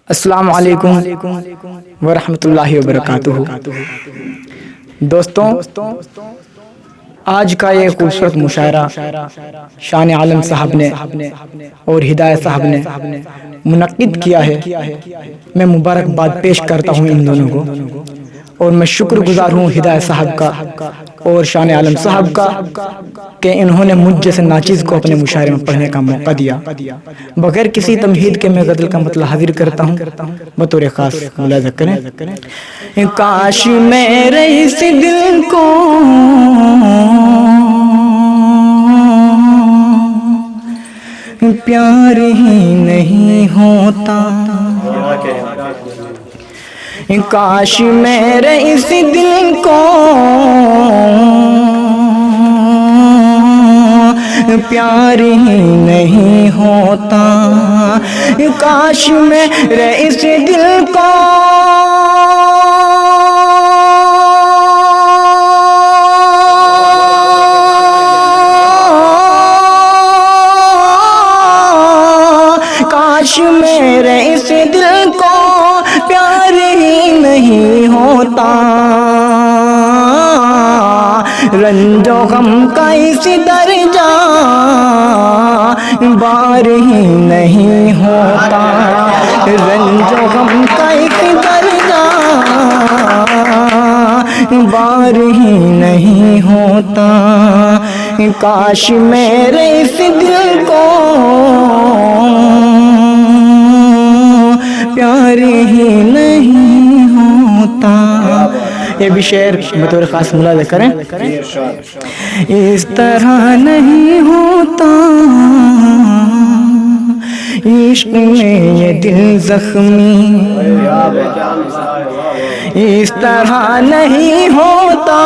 अस्सलामु अलैकुम वरहमतुल्लाहि वबरकातुहू। दोस्तों, आज का ये खूबसूरत मुशायरा शान आलम साहब ने और हिदायत साहब ने मुनक्किद किया है। मैं मुबारकबाद पेश करता हूँ इन दोनों को, और मैं शुक्रगुजार हूँ हिदायत साहब का और शान आलम साहब का कि इन्होंने मुझ जैसे नाचीज़ को अपने मुशायरे में पढ़ने का मौका दिया। बगैर किसी तमहीद के मैं गज़ल का मतलब हाजिर करता हूँ, बतौर ख़ास मुलाज़ा करें। काश मेरे इस दिल को प्यार ही नहीं होता, काश मेरे इस दिल को प्यार ही नहीं होता, काश मेरे इस दिल को काश मेरे इस दिल को प्यार ही नहीं होता, रंजो गम का इस दर्जा बार ही नहीं होता, रंजो गम का इस दर्जा बार ही नहीं होता, काश मेरे इस दिल को प्यार ही नहीं होता। ये भी शेर बतौर खास मुलाज़ा करें। इस तरह नहीं होता इश्क में ये दिल जख्मी, इस तरह नहीं होता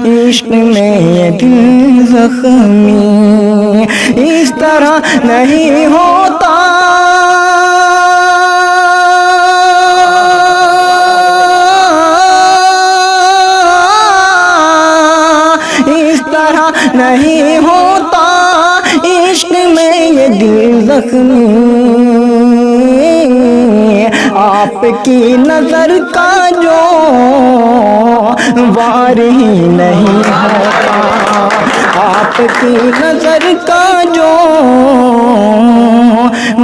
इश्क में ये दिल जख्मी, इस तरह नहीं होता इस तरह नहीं होता इश्क में ये दिल जख्मी, आपकी नजर का जो वार ही नहीं होता, आपकी नजर का जो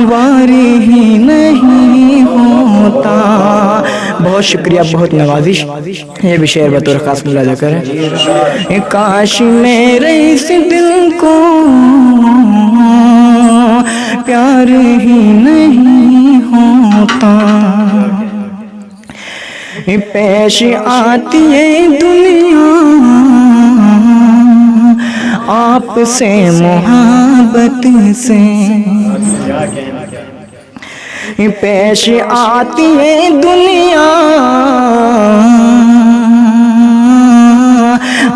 वार ही नहीं होता। बहुत शुक्रिया, बहुत नवाजिश। ये भी शेर बतौर खास मुलाज़ा करें। काश मेरे इस दिल को प्यार ही नहीं होता, पेश आती है दुनिया आपसे मोहब्बत से, पेश आती है दुनिया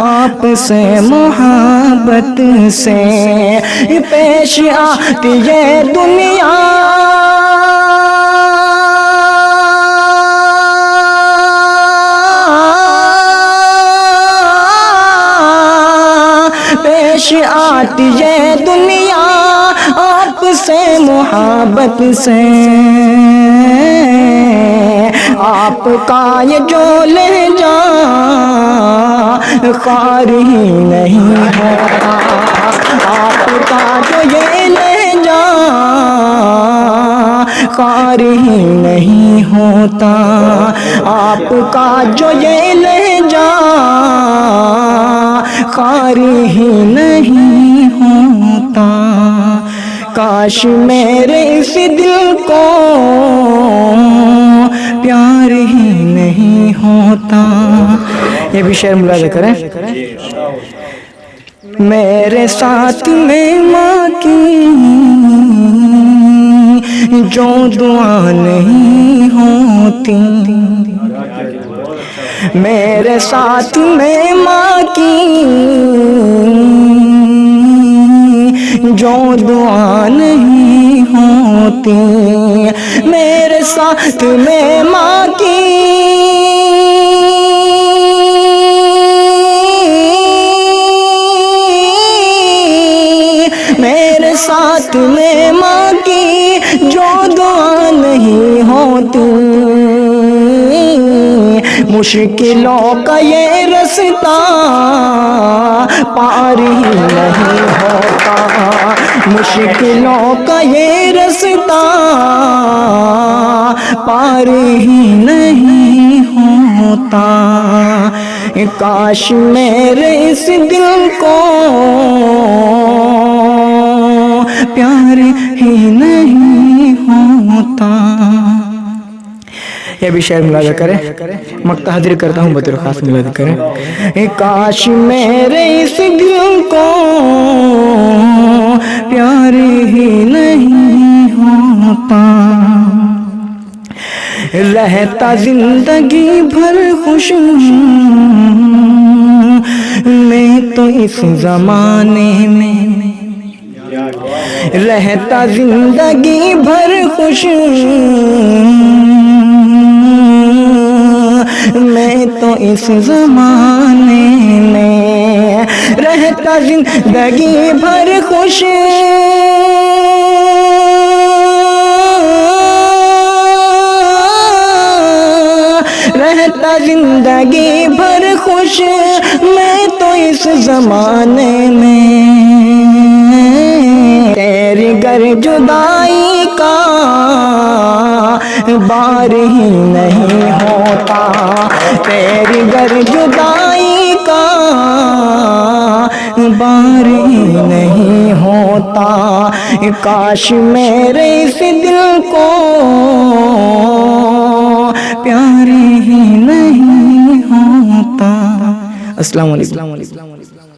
आपसे मोहब्बत से, पेश आती है दुनिया पेश आती है दुनिया आपसे मोहब्बत से, आपका ये जो ले जा ख्वार ही नहीं होता, आपका जो ये ले जा ख्वार ही नहीं होता, आपका जो ये ले जा ख्वार ही नहीं होता, काश मेरे इस दिल को प्यार ही नहीं होता। ये भी शेर मुलाज़ा करें। मेरे साथ में माँ की जो दुआ नहीं होती, मेरे साथ में माँ की जो दुआ नहीं होती, मेरे साथ में माँ की मेरे साथ ले माँ की जो दुआ नहीं होती, मुश्किलों का ये रास्ता पार ही नहीं होता, मुश्किलों का ये रास्ता पार ही नहीं होता। काश मेरे इस दिल को प्यार ही नहीं होता। ये भी शेर मुलाजा करें, मक्ता हाजिर करता हूँ बतौर खास मुलाजा करें। काश मेरे इस दिल को प्यार ही नहीं होता, रहता जिंदगी भर खुश मैं तो इस जमाने में, रहता जिंदगी भर खुश मैं तो इस जमाने में, रहता जिंदगी भर खुश रहता जिंदगी भर खुश मैं तो इस जमाने में, तेरी गर जुदाई का बार ही नहीं होता, तेरी गर जुदाई का बार ही नहीं होता। काश मेरे इस दिल को प्यार ही नहीं होता। अस्सलाम वालेकुम।